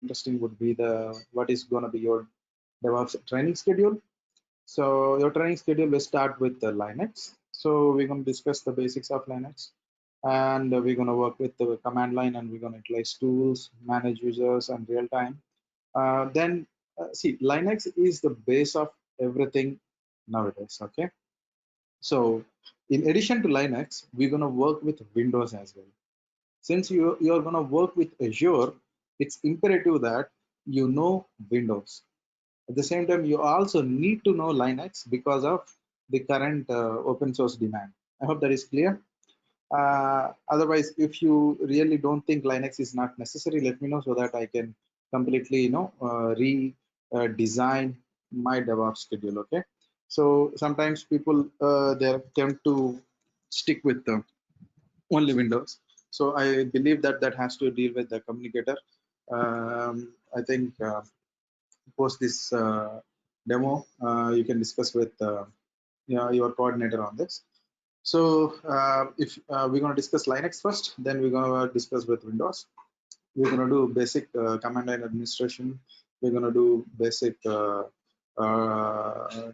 interesting would be the what is going to be your DevOps training schedule. So your training schedule will start with the Linux. So we're going to discuss the basics of Linux, and we're going to work with the command line, and we're going to utilize tools, manage users, and real time. Then see, Linux is the base of everything nowadays. Okay, so in addition to Linux, we're going to work with Windows as well. Since you're going to work with Azure, it's imperative that you know Windows. At the same time, you also need to know Linux because of the current open source demand. I hope that is clear. Otherwise, if you really don't think Linux is not necessary, let me know so that I can completely, redesign my DevOps schedule. Okay. So sometimes people they attempt to stick with only Windows. So I believe that that has to deal with the communicator. I think post this demo, you can discuss with your coordinator on this. So if we're going to discuss Linux first, then we're going to discuss with Windows. We're going to do basic command line administration. We're going to do basic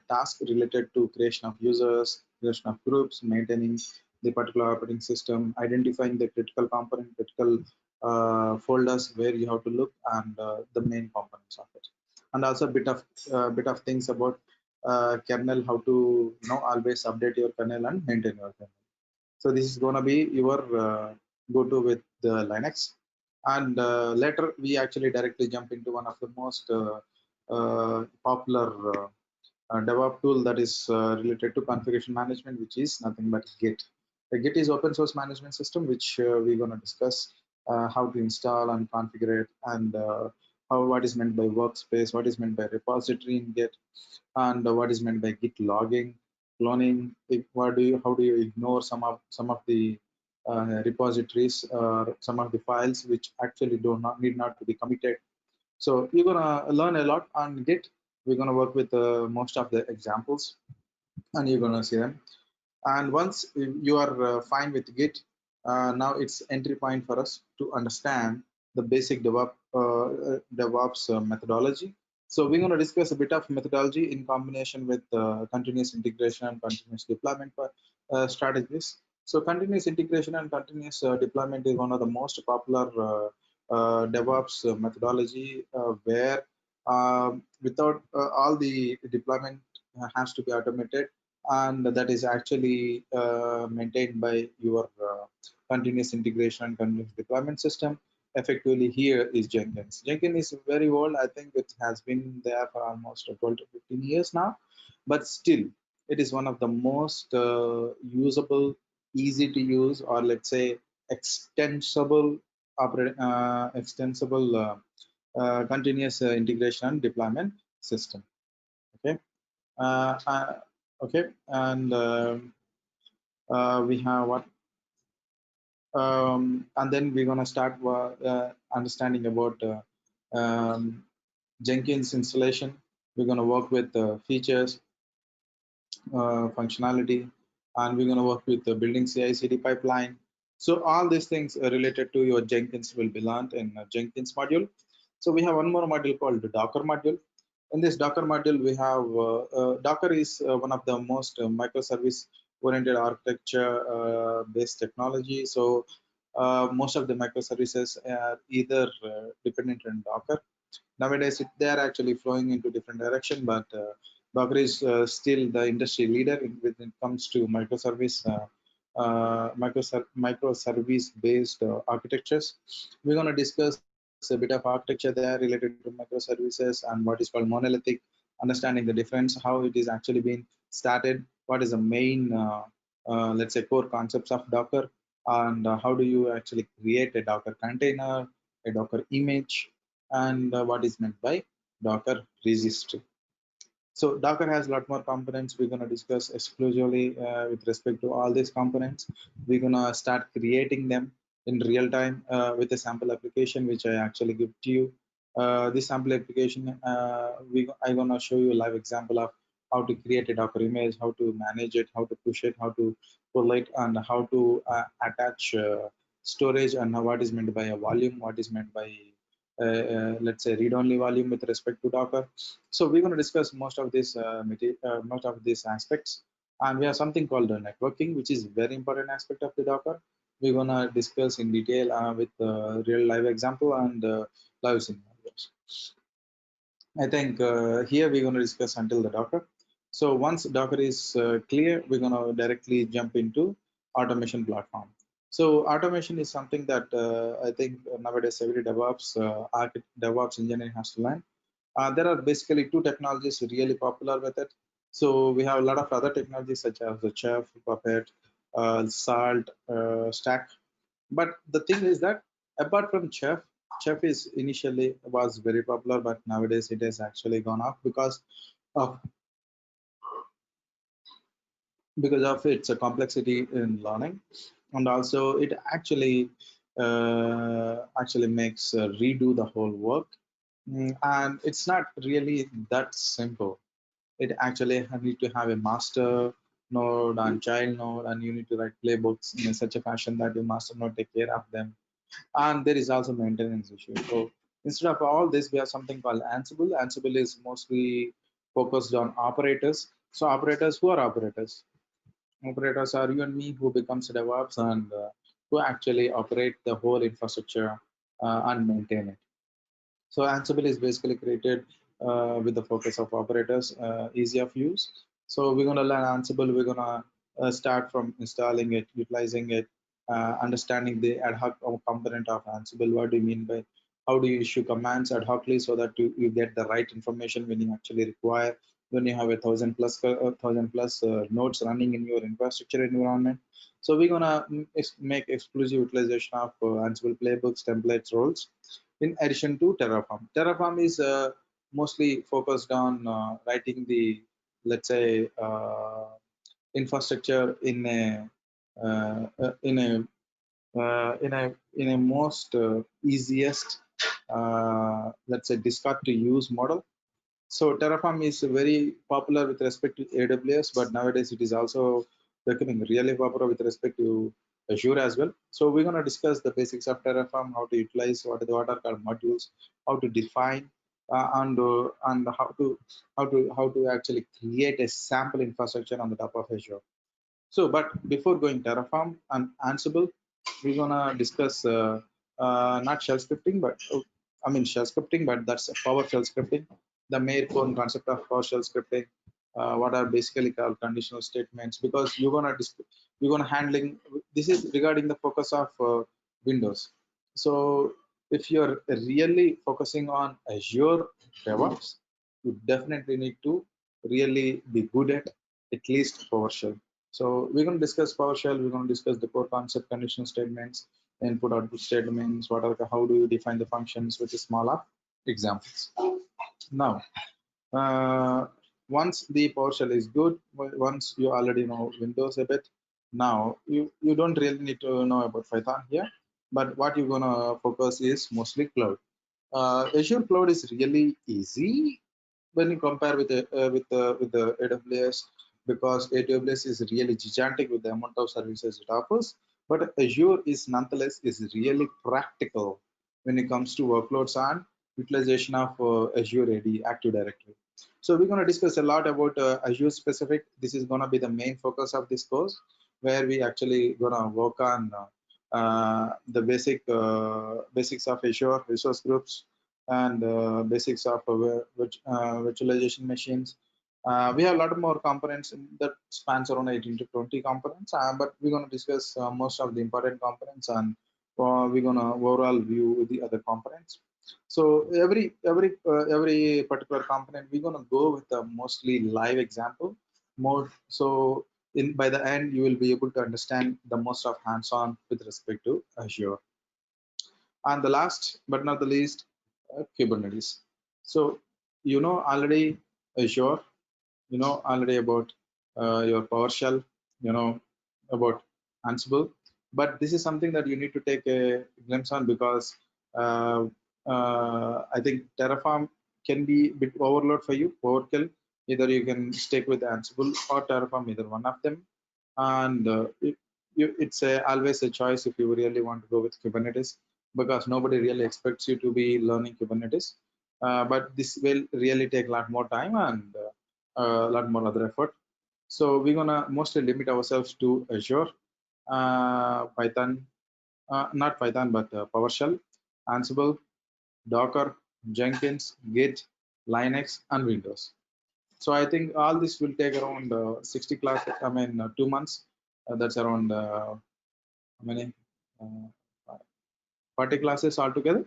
task related to creation of users, creation of groups, maintaining the particular operating system, identifying the critical component, critical folders where you have to look, and the main components of it, and also a bit of things about kernel, how to always update your kernel and maintain your kernel. So this is going to be your go-to with the Linux, and later we actually directly jump into one of the most popular DevOps tool that is related to configuration management, which is nothing but Git. The Git is open source management system, which we're going to discuss how to install and configure it, and how what is meant by workspace, what is meant by repository in Git, and what is meant by Git logging, cloning. How do you ignore some of the repositories or some of the files which actually do not need not to be committed. So you're gonna learn a lot on Git. We're gonna work with most of the examples, and you're gonna see them. And once you are fine with Git, now it's entry point for us to understand the basic DevOps methodology. So we're going to discuss a bit of methodology in combination with continuous integration and continuous deployment strategies. So continuous integration and continuous deployment is one of the most popular DevOps methodology where without all the deployment has to be automated, and that is actually maintained by your continuous integration and continuous deployment system. Effectively, here is Jenkins. Jenkins is very old. I think it has been there for almost 12 to 15 years now, but still, it is one of the most usable, easy to use, or let's say extensible continuous integration and deployment system. Okay. Uh, uh, okay, and we have what and then we're going to start understanding about Jenkins installation. We're going to work with features, functionality, and we're going to work with the building CI/CD pipeline. So all these things related to your Jenkins will be learned in Jenkins module. So we have one more module called the Docker module. In this Docker module, we have Docker is one of the most microservice oriented architecture based technology. So most of the microservices are either dependent on Docker. Nowadays, they are actually flowing into different direction, but Docker is still the industry leader when it comes to microservice based architectures. We're going to discuss a bit of architecture there related to microservices and what is called monolithic, understanding the difference, how it is actually being started, what is the main, let's say, core concepts of Docker, and how do you actually create a Docker container, a Docker image, and what is meant by Docker registry. So Docker has a lot more components. We're going to discuss exclusively with respect to all these components. We're going to start creating them in real time with a sample application, which I actually give to you. This sample application, I'm going to show you a live example of how to create a Docker image, how to manage it, how to push it, how to pull it, and how to attach storage, and what is meant by a volume, what is meant by let's say read-only volume with respect to Docker. So we're going to discuss most of these aspects, and we have something called networking, which is very important aspect of the Docker. We're going to discuss in detail with real live example and live scenarios. I think here we're going to discuss until the Docker. So once Docker is clear, we're going to directly jump into automation platform. So automation is something that I think nowadays every DevOps engineer has to learn. There are basically two technologies really popular with it. So we have a lot of other technologies such as the Chef, Puppet, Salt, Stack. But the thing is that apart from Chef is initially was very popular, but nowadays it has actually gone up of because of its complexity in learning, and also it actually makes redo the whole work. And it's not really that simple. It actually need to have a master node and child node, and you need to write playbooks in such a fashion that your master node take care of them, and there is also maintenance issue. So instead of all this, we have something called Ansible. Ansible is mostly focused on operators. So operators, who are operators? Operators are you and me who becomes DevOps and who actually operate the whole infrastructure and maintain it. So Ansible is basically created with the focus of operators, easy of use. So we're going to learn Ansible. We're going to start from installing it, utilizing it, understanding the ad hoc component of Ansible. What do you mean by how do you issue commands ad hocly so that you get the right information when you actually require, when you have a thousand plus nodes running in your infrastructure environment. So we're gonna make exclusive utilization of Ansible playbooks, templates, roles, in addition to Terraform. Terraform is mostly focused on writing the, let's say, infrastructure in a most easiest, let's say, discard to use model. So Terraform is very popular with respect to AWS, but nowadays it is also becoming really popular with respect to Azure as well. So we're going to discuss the basics of Terraform, how to utilize what are called modules, how to define, and how to actually create a sample infrastructure on the top of Azure. So, but before going Terraform and Ansible, we're gonna discuss not shell scripting, but I mean shell scripting, but that's PowerShell scripting, the main core concept of PowerShell scripting. What are basically called conditional statements? Because you're gonna handling. This is regarding the focus of Windows. So, if you're really focusing on Azure DevOps, you definitely need to really be good at least PowerShell. So we're going to discuss PowerShell. We're going to discuss the core concept, conditional statements, input output statements, how do you define the functions with a smaller examples. Now, uh, once the PowerShell is good, once you already know Windows a bit, now you don't really need to know about Python here. But what you're gonna focus is mostly cloud. Azure cloud is really easy when you compare with the AWS, because AWS is really gigantic with the amount of services it offers, but Azure is nonetheless is really practical when it comes to workloads and utilization of Azure AD Active Directory. So we're going to discuss a lot about Azure specific. This is going to be the main focus of this course, where we actually going to work on the basics of Azure resource groups and basics of virtualization machines. We have a lot more components that spans around 18 to 20 components, but we're going to discuss most of the important components, and we're going to overall view the other components. So every particular component, we're going to go with a mostly live example mode. So in by the end, you will be able to understand the most of hands-on with respect to Azure. And the last but not the least, Kubernetes. So you know already Azure, you know already about your PowerShell, you know about Ansible, but this is something that you need to take a glimpse on, because uh, I think Terraform can be a bit overload for you, overkill. Either you can stick with Ansible or Terraform, either one of them, and it's always a choice if you really want to go with Kubernetes. because nobody really expects you to be learning Kubernetes. But this will really take a lot more time and a lot more other effort. So we're gonna mostly limit ourselves to Azure, Python, not Python, but PowerShell, Ansible, Docker, Jenkins, Git, Linux, and Windows. So I think all this will take around 60 classes. I mean, 2 months. That's around how many? Uh, 40 classes altogether.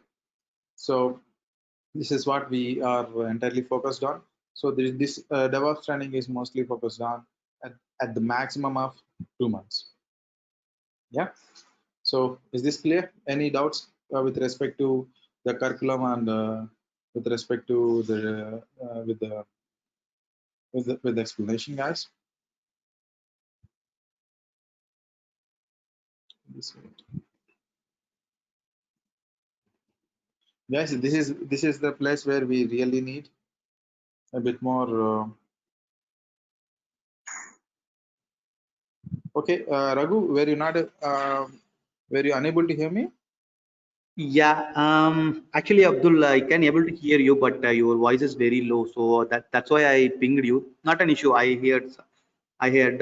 So this is what we are entirely focused on. So this DevOps training is mostly focused on at the maximum of 2 months. Yeah. So is this clear? Any doubts with respect to the curriculum and with respect to the with the explanation, guys? Guys, this is the place where we really need a bit more. Okay, Raghu, were you unable to hear me? Yeah, actually, Abdul, I can able to hear you, but your voice is very low, so that's why I pinged you. Not an issue. I heard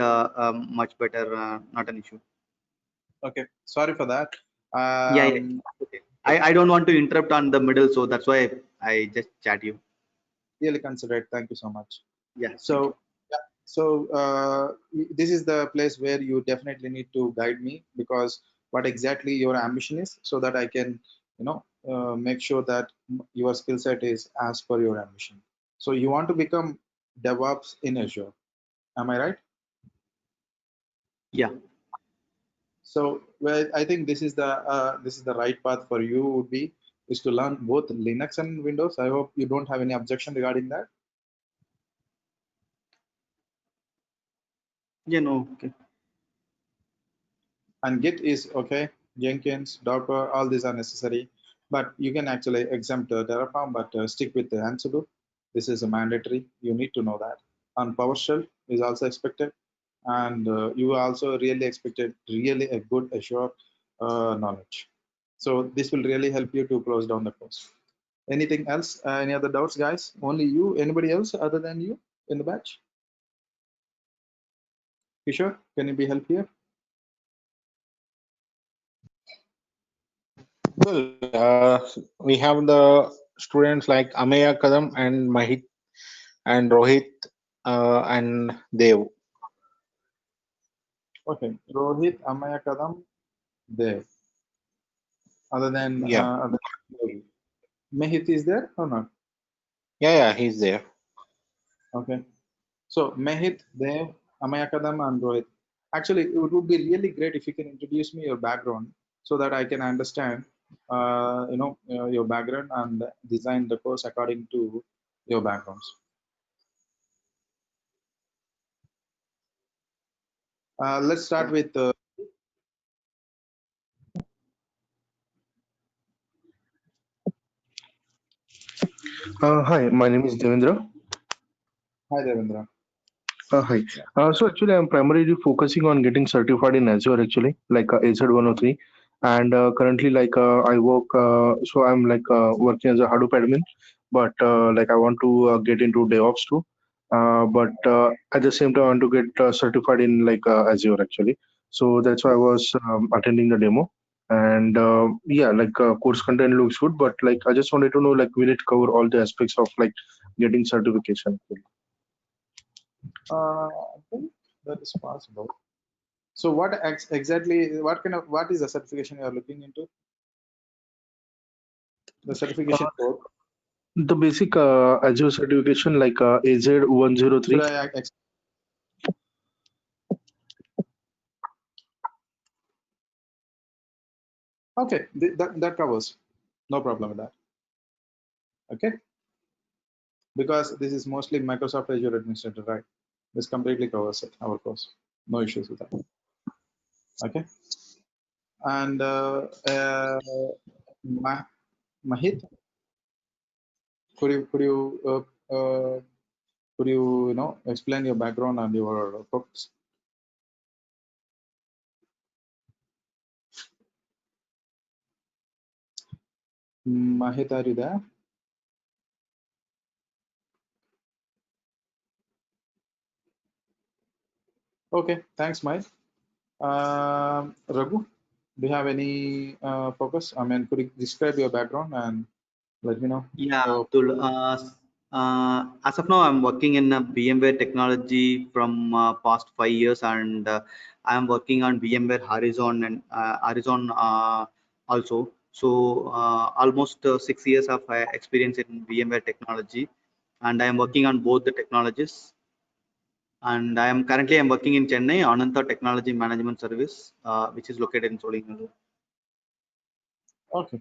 much better. Not an issue. Okay, sorry for that. Yeah, yeah. Okay. I don't want to interrupt on the middle, so that's why I just chat you. Really considerate. Thank you so much. Yeah, thank you. So, yeah, so this is the place where you definitely need to guide me, because what exactly your ambition is, so that I can, make sure that your skill set is as per your ambition. So you want to become DevOps in Azure. Am I right? Yeah, So, well, I think this is the right path for you would be is to learn both Linux and Windows. I hope you don't have any objection regarding that. yeah, no, okay. And Git is okay. Jenkins, Docker, all these are necessary, but you can actually exempt Terraform, but stick with the Ansible. This is a mandatory. You need to know that. And PowerShell is also expected, and you also really expected really a good Azure knowledge. So this will really help you to close down the course. Anything else? Any other doubts, guys? Only you? Anybody else other than you in the batch? Kishore, can you be help here? Well, we have the students like Ameya Kadam and Mahit and Rohit and Dev. Okay, Rohit, Amaya Kadam, there. Other than Yeah, Mehit is there or not? yeah, he's there. Okay. So Mehit, Dev, Amayakadam, and Rohit. Actually, it would be really great if you can introduce me your background so that I can understand, your background and design the course according to your backgrounds. Let's start with. Hi, my name is Devendra. Hi, Devendra. Hi. So actually, I'm primarily focusing on getting certified in Azure actually, like AZ 103. And currently, like I work, so I'm like working as a Hadoop admin, but like I want to get into DevOps too. But at the same time, I want to get certified in like Azure actually. So that's why I was attending the demo. And yeah, like course content looks good, but like I just wanted to know, like, will it cover all the aspects of like getting certification? I think that is possible. So what exactly, what is the certification you are looking into? The certification code. The basic Azure certification like AZ Should 103. I Okay, that covers. No problem with that. Okay, because this is mostly Microsoft Azure Administrator, right? This completely covers it, our course. No issues with that. Okay, and Mahit, could you explain your background and your focus? Mahit, are you there? Okay, thanks, Mahit. Raghu, do you have any focus? I mean, could you describe your background and let me know? Yeah, So, Abdul. As of now, I'm working in VMware technology from past 5 years, and I'm working on VMware Horizon and Horizon also. So almost 6 years of experience in VMware technology, and I am working on both the technologies. And I'm working in Chennai, Ananta Technology Management Service, which is located in Solingalur. okay.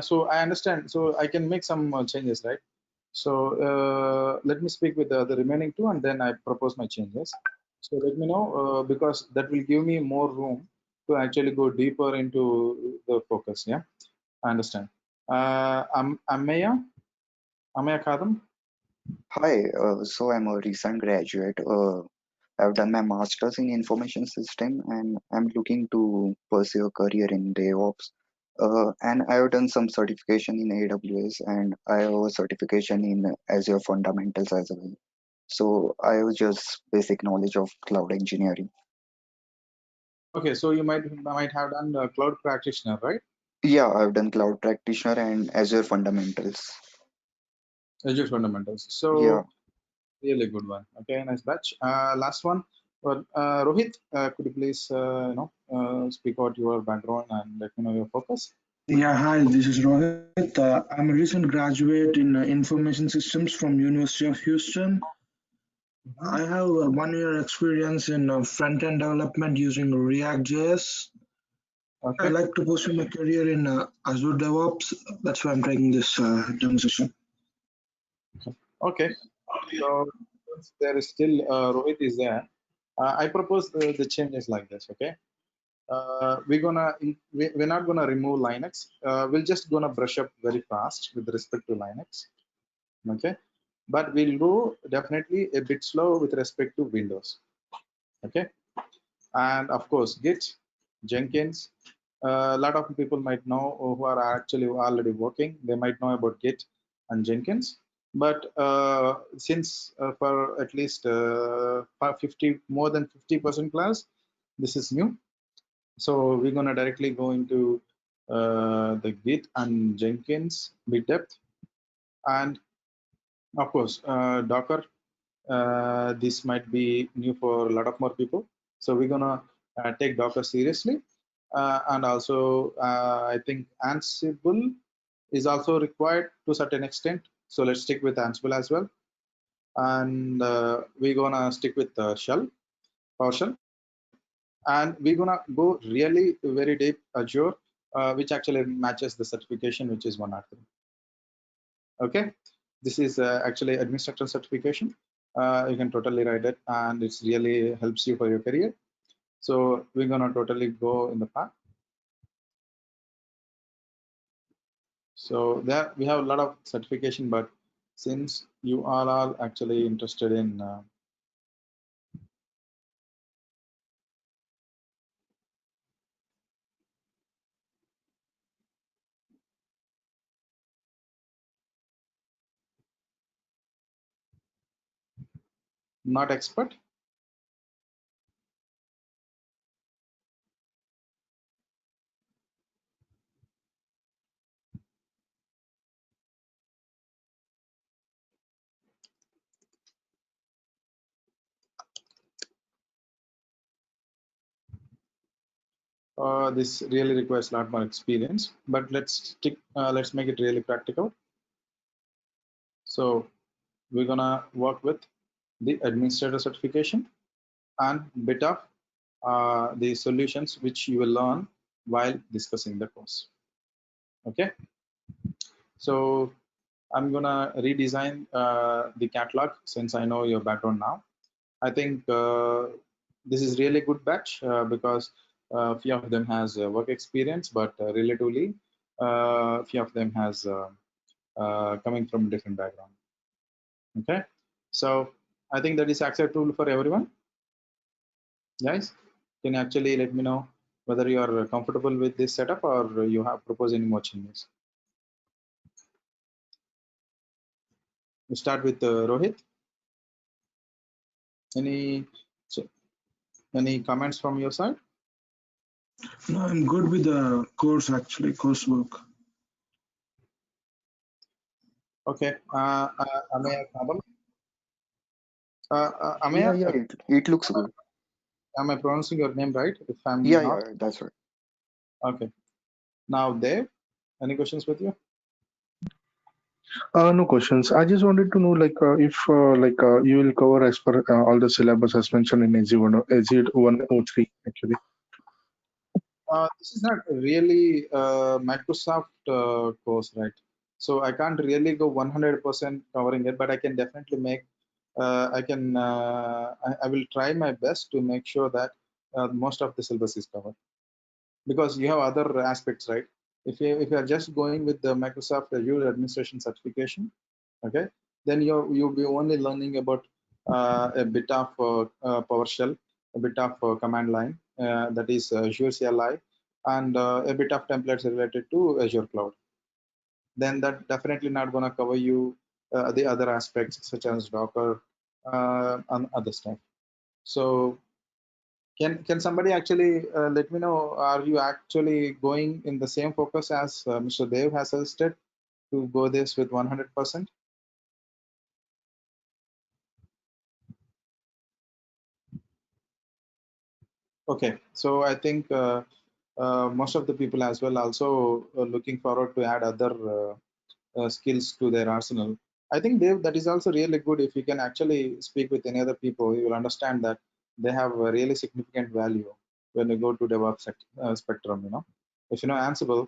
So I understand. So I can make some changes, right? So let me speak with the remaining two, and then I propose my changes. So let me know because that will give me more room to actually go deeper into the focus. Yeah, I understand. Amaya Kadam. Hi, so I'm a recent graduate. I've done my master's in information system and I'm looking to pursue a career in DevOps. And I've done some certification in AWS and I have a certification in Azure fundamentals as well. So I have just basic knowledge of cloud engineering. Okay, so you might have done cloud practitioner, right? Yeah, I've done cloud practitioner and Azure fundamentals. Azure fundamentals. Yeah. So really good one. Okay, nice batch. Last one. Well, Rohit, could you please speak out your background and let me know your focus? Yeah, hi, this is Rohit. I'm a recent graduate in information systems from University of Houston. I have 1 year experience in front-end development using React.js. I Okay. like to pursue my career in Azure DevOps. That's why I'm taking this demo session. Okay. So since there is still Rohit is there, I propose the changes like this. Okay. We're not gonna remove Linux. We're just gonna brush up very fast with respect to Linux. Okay. But we'll go definitely a bit slow with respect to Windows. Okay. And of course Git, Jenkins. A lot of people might know who are actually already working, they might know about Git and Jenkins, but since for at least 50 more than 50% class, this is new. So we're going to directly go into the Git and Jenkins bit depth. And of course Docker, this might be new for a lot of more people. So we're gonna take Docker seriously, and also I think Ansible is also required to a certain extent. So let's stick with Ansible as well, and we're gonna stick with PowerShell, and we're gonna go really very deep Azure, which actually matches the certification, which is 103. Okay, this is actually administrator certification. You can totally write it and it's really helps you for your career. So we're gonna totally go in the path. So there we have a lot of certification, but since you are all actually interested in not expert, this really requires a lot more experience, but let's make it really practical. So we're gonna work with the administrator certification and bit of the solutions which you will learn while discussing the course. Okay, so I'm gonna redesign the catalog since I know your background now. I think this is really good batch because few of them has work experience, but relatively few of them has coming from different background. Okay, so I think that is acceptable for everyone. Guys, can you actually let me know whether you are comfortable with this setup or you have proposed any more changes? We start with Rohit. Any any comments from your side? No, I'm good with the course actually, coursework. Okay. Ameya Kadam. Yeah, Ameya, yeah, it looks good. am I pronouncing your name right? If I'm Yeah, not, yeah, that's right. okay. Now, Dev, any questions with you? No questions. I just wanted to know, like, if you will cover as per all the syllabus as mentioned in AZ103 actually. This is not really Microsoft course, right? So I can't really go 100% covering it, but I can definitely make. I will try my best to make sure that most of the syllabus is covered because you have other aspects, right? If you are just going with the Microsoft Azure administration certification, okay, then you'll be only learning about a bit of PowerShell, a bit of command line, that is Azure CLI, and a bit of templates related to Azure Cloud. Then that definitely not going to cover you the other aspects such as Docker and other stuff. So can somebody actually let me know, are you actually going in the same focus as Mr. Dev has suggested to go this with 100%? Okay, so I think most of the people as well also looking forward to add other skills to their arsenal. I think Dave, that is also really good. If you can actually speak with any other people, you will understand that they have a really significant value when you go to DevOps spectrum. If you know Ansible,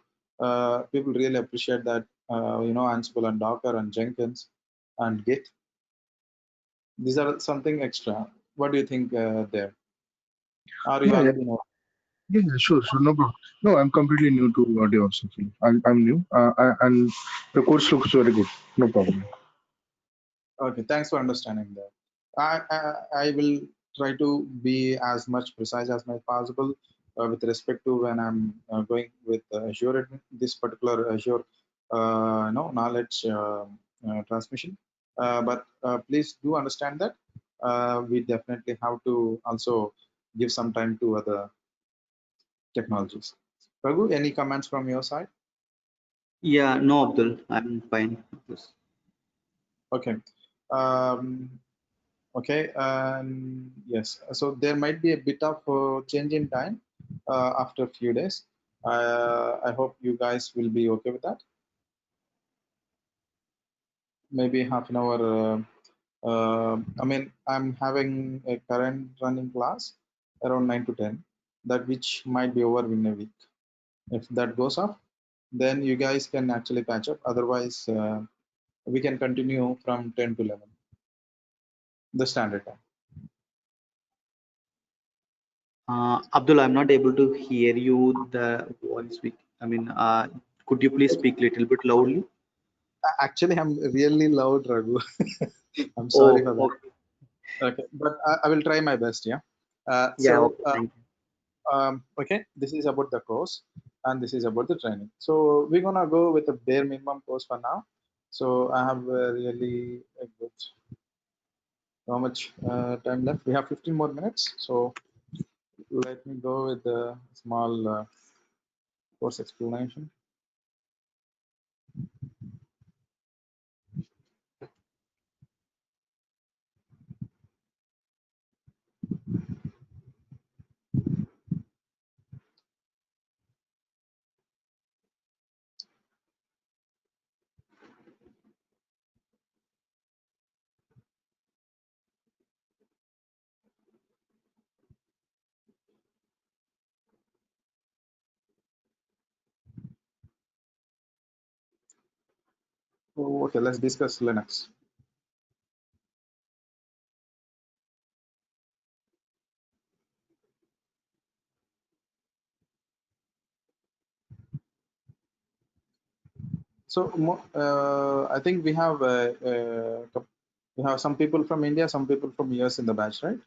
people really appreciate that. Ansible and Docker and Jenkins and Git. These are something extra. What do you think there? Are you Yeah, yeah, already know? yeah, yeah, sure, sure, no problem. No, I'm completely new to DevOps actually. I'm new, and the course looks very good. No problem. Okay, thanks for understanding that. I will try to be as much precise as my possible with respect to when I'm going with Azure, this particular Azure, knowledge transmission. But please do understand that we definitely have to also give some time to other technologies. Raghu, any comments from your side? Yeah, no, Abdul, I'm fine with this. Okay. Um, Okay, yes, so there might be a bit of change in time after a few days. I hope you guys will be okay with that. Maybe half an hour. I mean, I'm having a current running class around 9 to 10, that which might be over in a week. If that goes off, then you guys can actually patch up. Otherwise, we can continue from 10 to 11, the standard time. Abdul, I'm not able to hear you. The voice. I mean, could you please speak little bit loudly? Actually, I'm really loud, Raghu. I'm sorry Oh, for that. okay. Okay, but I will try my best. Yeah. Uh, Yeah, so, okay. uh, Thank you. okay, this is about the course, and this is about the training. So we're gonna go with the bare minimum course for now. So I have really a good how much time left? We have 15 more minutes. So let me go with the small course explanation. Oh, okay, let's discuss Linux. So I think we have some people from India, some people from US in the batch, right?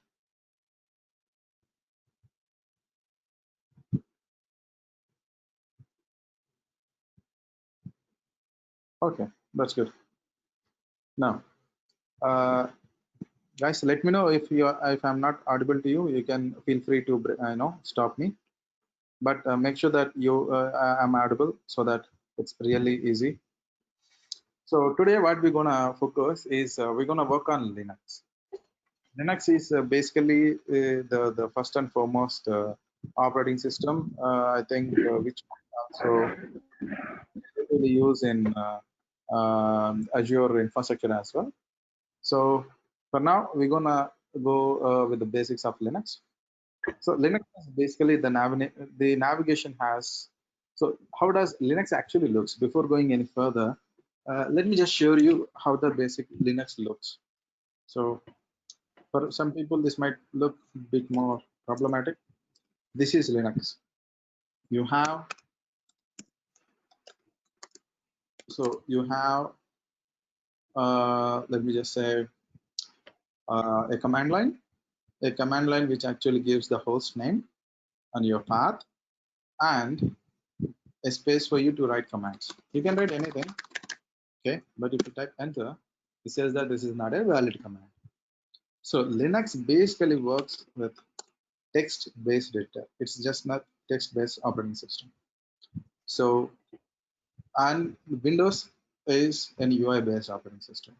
Okay, that's good. Now, Guys, let me know if I'm not audible to you. You can feel free to stop me. But make sure that I'm audible so that it's really easy. So today what we're gonna focus is we're gonna work on Linux. Linux is basically the first and foremost operating system. I think which also we use in Azure infrastructure as well. So for now, we're gonna go with the basics of Linux. So Linux is basically the navigation has. So how does Linux actually looks? Before going any further, let me just show you how the basic Linux looks. So for some people, this might look a bit more problematic. This is Linux. You have let me just say a command line which actually gives the host name and your path and a space for you to write commands. You can write anything, okay? But if you type enter, it says that this is not a valid command. So Linux basically works with text-based data. It's just not text-based operating system. So, and Windows is an UI-based operating system.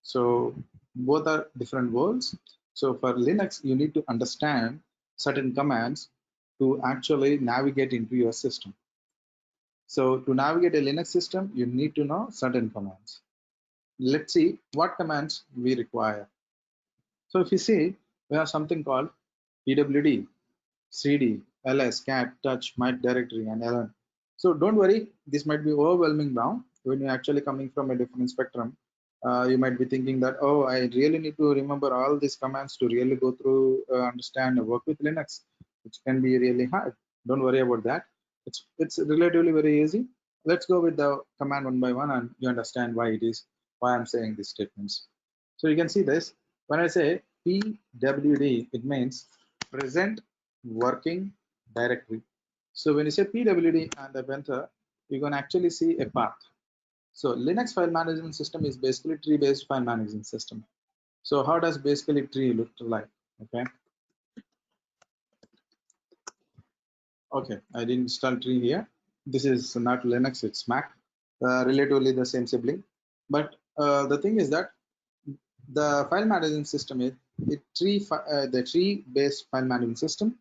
So both are different worlds. So for Linux, you need to understand certain commands to actually navigate into your system. So to navigate a Linux system, you need to know certain commands. Let's see what commands we require. So if you see, we have something called pwd, cd, ls, cat, touch, might directory, and ln. So don't worry, this might be overwhelming now when you're actually coming from a different spectrum. You might be thinking that, oh, I really need to remember all these commands to really go through, understand, and work with Linux, which can be really hard. Don't worry about that. It's relatively very easy. Let's go with the command one by one, and you understand why I'm saying these statements. So you can see this. When I say pwd, it means present working directory. So when you say pwd and the enter, you can actually see a path. So Linux file management system is basically tree-based file management system. So how does basically tree look like? Okay, I didn't install tree here. This is not Linux, it's Mac. Relatively the same sibling. But the thing is that the file management system is the tree-based file management system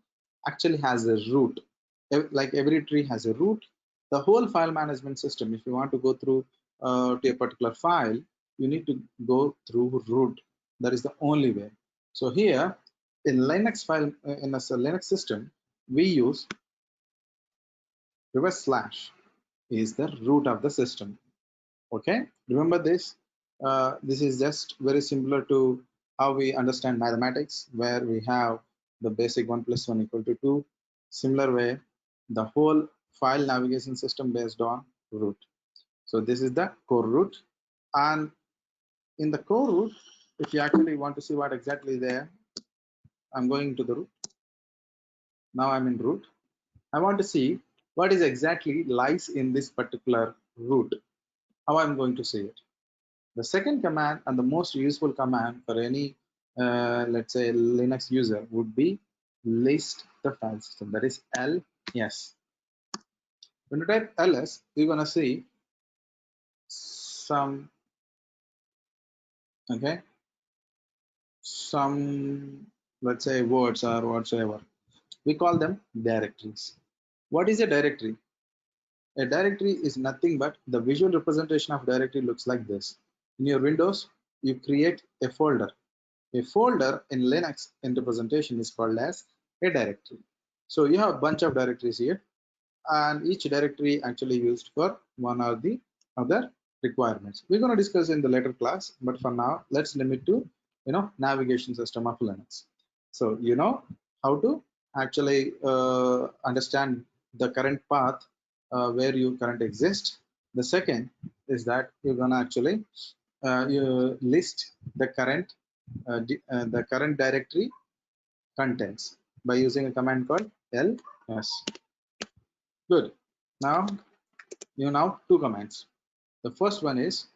actually has a root. Like every tree has a root. The whole file management system, if you want to go through to a particular file, you need to go through root. That is the only way. So here in Linux in a Linux system, we use reverse slash is the root of the system. Okay, remember this. This is just very similar to how we understand mathematics, where we have the basic 1 + 1 = 2. Similar way, the whole file navigation system based on root. So this is the core root, and in the core root, if you actually want to see what exactly there, I'm going to the root. Now I'm in root. I want to see what is exactly lies in this particular root. How I'm going to see it. The second command and the most useful command for any, let's say, Linux user would be list the file system. That is ls. When you type ls, you're gonna see some, let's say, words or whatsoever. We call them directories. What is a directory? A directory is nothing but the visual representation of directory looks like this. In your Windows, you create a folder. A folder in Linux in representation is called as a directory. So you have a bunch of directories here, and each directory actually used for one or the other requirements. We're going to discuss in the later class, but for now, let's limit to navigation system of Linux. So you know how to actually understand the current path where you currently exist. The second is that you're going to actually you list the current directory contents by using a command called ls. Good. Now you have two commands. The first one is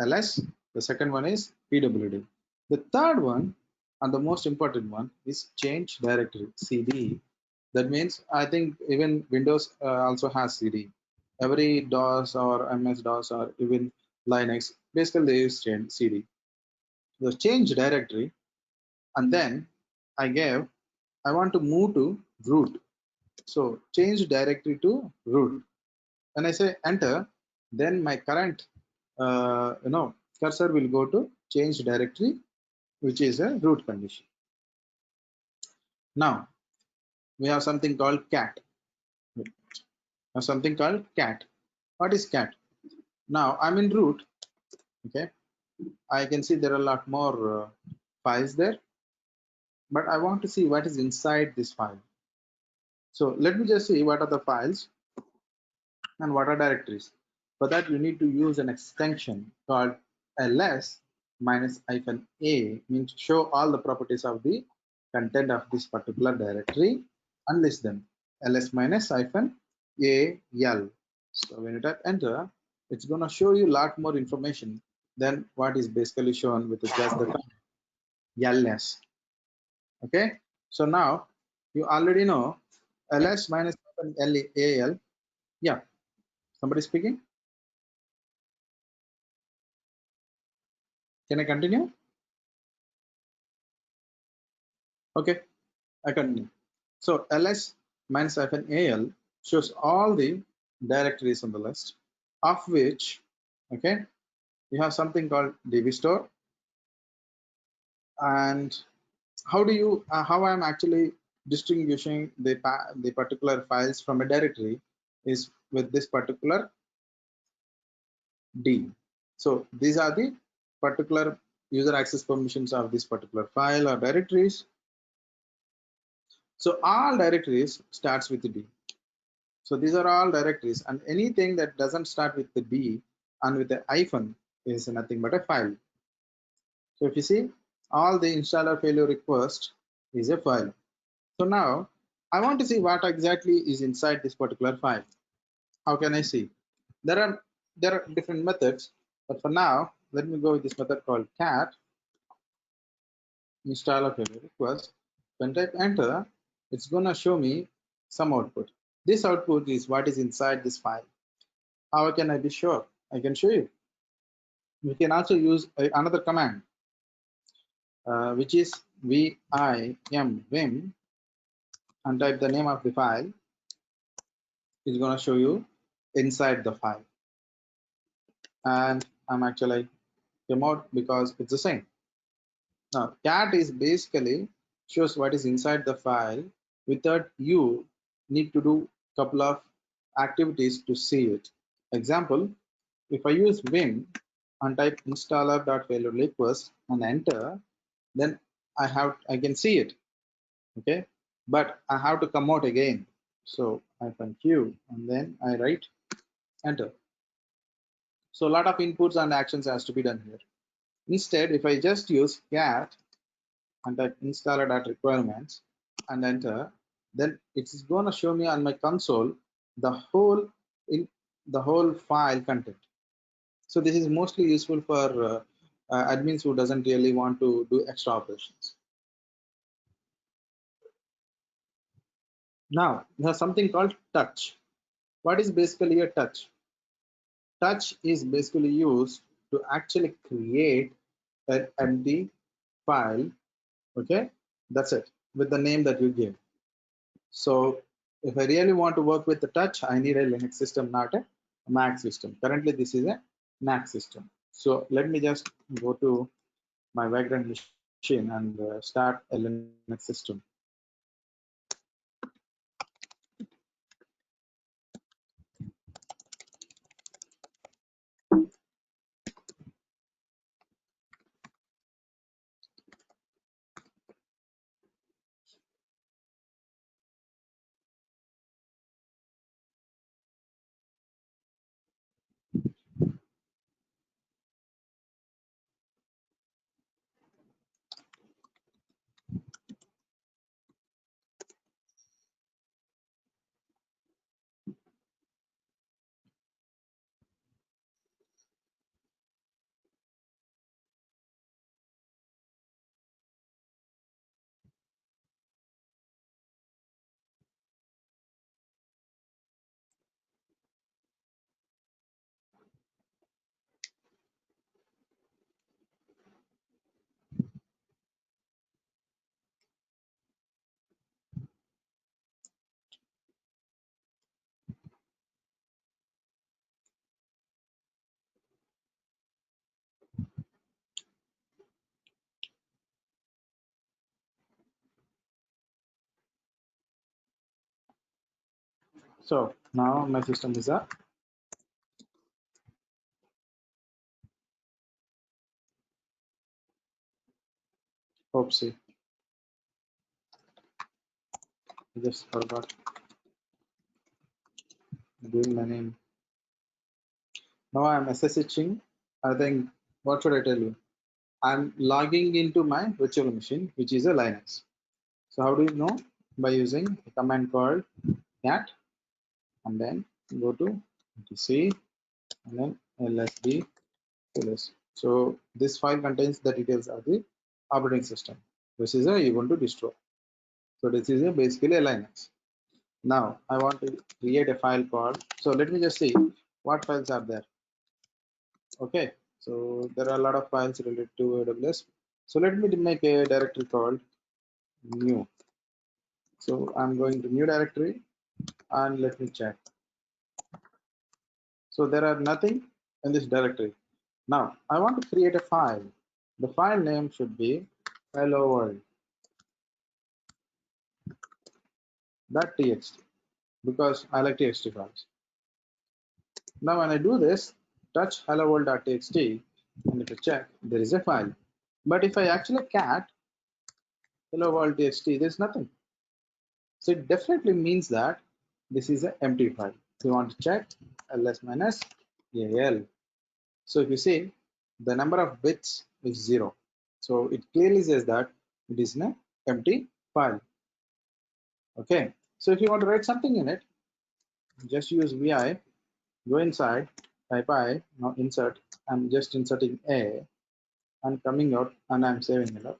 ls. The second one is pwd. The third one and the most important one is change directory, cd. That means I think even Windows also has cd. Every DOS or MS DOS or even Linux basically they use change cd. The change directory, and then I want to move to root. So change directory to root. When I say enter, then my current cursor will go to change directory, which is a root condition. Now we have something called cat. Something called cat. What is cat? Now I'm in root. Okay, I can see there are a lot more files there, but I want to see what is inside this file. So let me just see what are the files and what are directories. For that, you need to use an extension called ls minus hyphen a, means show all the properties of the content of this particular directory and list them. ls minus hyphen al. So when you type enter, it's going to show you a lot more information than what is basically shown with just the ls. Okay, so now you already know ls minus hyphen al. Yeah, somebody speaking? Can I continue? Okay, I continue. So ls minus -al shows all the directories on the list, of which, okay, you have something called dbstore. And how I'm actually distinguishing the particular files from a directory is with this particular d. So these are the particular user access permissions of this particular file or directories. So all directories starts with D. So these are all directories, and anything that doesn't start with the D and with the hyphen is nothing but a file. So if you see, all the installer failure request is a file. So now I want to see what exactly is inside this particular file. How can I see? There are different methods, but for now, let me go with this method called cat installer failure request. When I type enter, it's gonna show me some output. This output is what is inside this file. How can I be sure? I can show you. We can also use another command, which is vim and type the name of the file. It's gonna show you inside the file. And I'm actually came out because it's the same. Now cat is basically shows what is inside the file without you need to do couple of activities to see it. Example, if I use vim and type installer.failure request and enter, then I can see it. Okay, but I have to come out again. So -q and then I write enter. So a lot of inputs and actions has to be done here. Instead, if I just use cat and type installer.requirements and enter, then it's going to show me on my console the whole file content. So this is mostly useful for admins who doesn't really want to do extra operations. Now we have something called touch. What is basically a touch? Touch is basically used to actually create an empty file. Okay, that's it, with the name that you give. So if I really want to work with the touch, I need a Linux system, not a Mac system. Currently, this is a Mac system. So let me just go to my Vagrant machine and start a Linux system. So now my system is a Oopsie, I just forgot doing my name. Now I'm SSHing. I think, what should I tell you? I'm logging into my virtual machine, which is a Linux. So how do you know? By using a command called cat, and then go to etc and then lsd ls. So this file contains the details of the operating system. This is a Ubuntu distro. So this is basically a Linux. Now I want to create a file called. So let me just see what files are there. Okay, so there are a lot of files related to AWS. So let me make a directory called new. So I'm going to new directory and let me check. So there are nothing in this directory. Now I want to create a file. The file name should be hello world.txt because I like txt files. Now when I do this, touch hello world.txt, and if you check, there is a file. But if I actually cat hello world.txt, there's nothing. So it definitely means that this is an empty file. If you want to check ls minus al. So if you see, the number of bits is 0. So it clearly says that it is an empty file. Okay. So if you want to write something in it, just use vi, go inside, type I, now insert. I'm just inserting a and coming out, and I'm saving it up.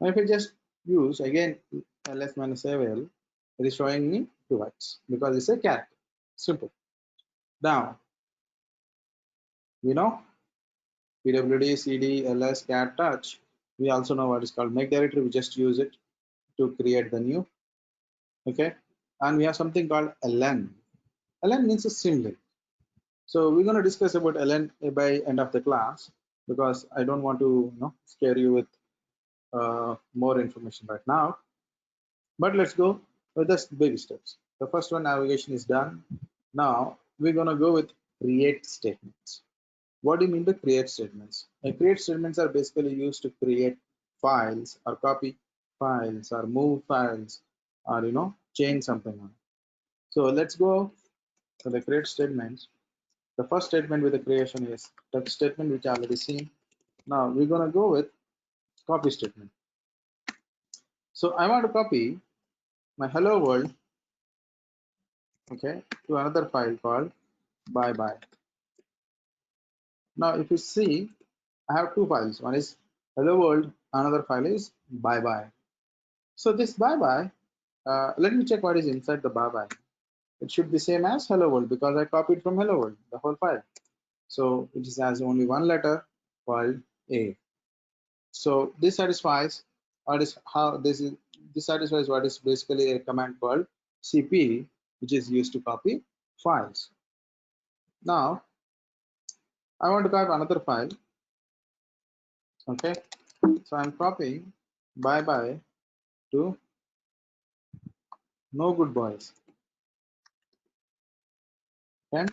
Now if I just use again ls minus al, it is showing me 2x because it's a cat. Simple. Now, you know, pwd, cd, ls, cat, touch. We also know what is called make directory. We just use it to create the new. Okay. And we have something called ln. ln means a symlink. So we're going to discuss about ln by end of the class because I don't want to scare you with more information right now. But let's go with the baby steps. The first one, navigation, is done. Now we're going to go with create statements. What do you mean by create statements? Create statements are basically used to create files or copy files or move files or change something on. So let's go to the create statements. The first statement with the creation is text statement, which I already seen. Now we're gonna go with copy statement. So I want to copy my hello world, okay, to another file called bye bye. Now if you see, I have two files. One is hello world, another file is bye bye. So this bye bye, let me check what is inside the bye bye. It should be same as hello world because I copied from hello world the whole file. So it has only one letter called a. So this satisfies what is how this satisfies what is basically a command called cp, which is used to copy files. Now I want to copy another file. Okay, so I'm copying bye bye to no good boys. And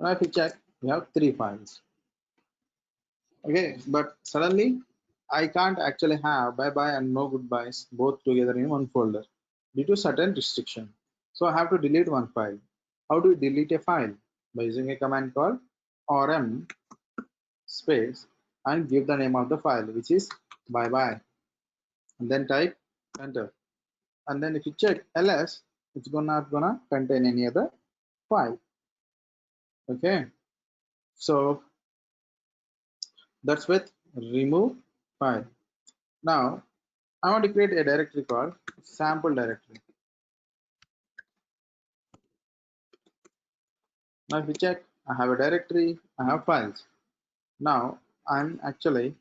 now if you check, we have three files. Okay, but suddenly I can't actually have bye bye and no goodbyes both together in one folder due to certain restriction. So I have to delete one file. How do you delete a file? By using a command called rm space and give the name of the file, which is bye bye, and then type enter. And then if you check ls, it's not gonna contain any other file. Okay, so that's with remove file. Now I want to create a directory called sample directory. Now if you check, I have a directory, I have files. Now I'm actually,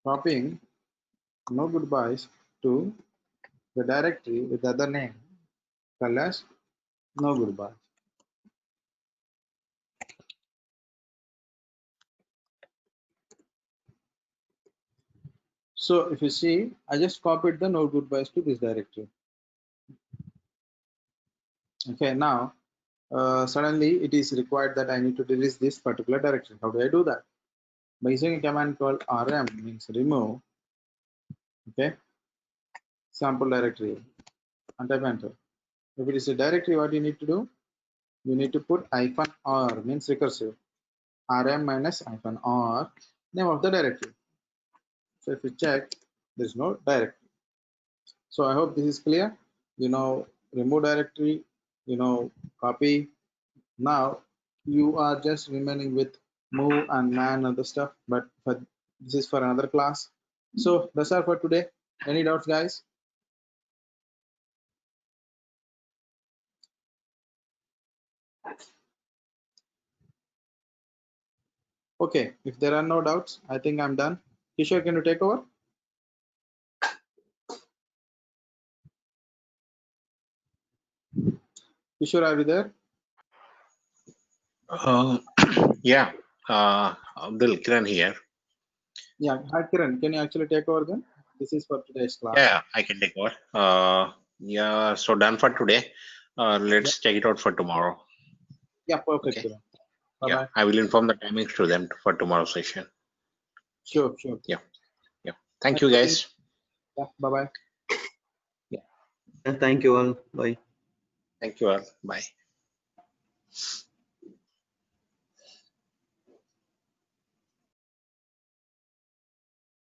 copying no goodbyes to the directory with the other name called as no goodbyes. So if you see, I just copied the no goodbyes to this directory. Okay, now suddenly it is required that I need to delete this particular directory. How do I do that? By using a command called rm, means remove, okay, sample directory, and type enter. If it is a directory, what you need to do? You need to put -r, means recursive, rm minus -r, name of the directory. So if you check, there is no directory. So I hope this is clear. You know, remove directory, you know, copy. Now you are just remaining with move and man and the stuff, but this is for another class. So that's all for today. Any doubts, guys? Okay, if there are no doubts, I think I'm done. Kishore, can you take over? Kishore, are you there? Yeah, Abdul Kiran here. Yeah, hi Kiran, can you actually take over then? This is for today's class. Yeah, I can take over. Yeah, so done for today. Let's check it out for tomorrow. Yeah, perfect. Okay. Kiran. Yeah, Bye-bye. I will inform the timings to them for tomorrow's session. Sure, sure. Yeah. Thank you, guys. Yeah, bye-bye. Yeah, thank you all. Bye. Thank you all. Bye.